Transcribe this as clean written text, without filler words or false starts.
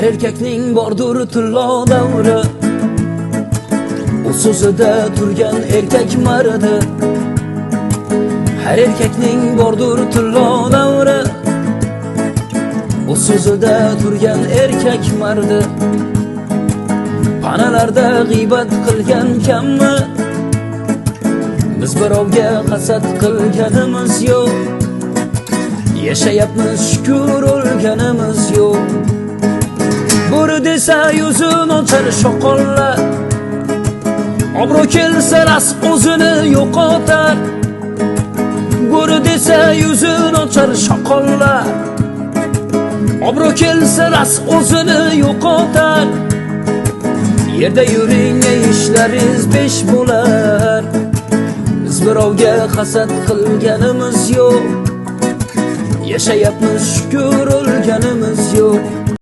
Her erkekning bordur tillo davri, o so'zida turgan erkak mardi. Her erkekning bordur tillo davri, o so'zida turgan erkak mardi. Panalarda g'iybat qilgan kammi? Biz birovga hasad qilganimiz yo'q. Yashayapmiz shukr, o'lganimiz yo'q. Bo'ri desa yuzin ochar shoqollar, obro' kelsa rast o'zini yo'qotar. Bo'ri desa yuzin ochar shoqollar, obro' kelsa rast o'zini yo'qotar. Yerda yuring, ishlaringiz besh bo'lar. Biz birovga hasad qilganimiz yo'q. Yashayapmiz shukr, o'lganimiz yo'q.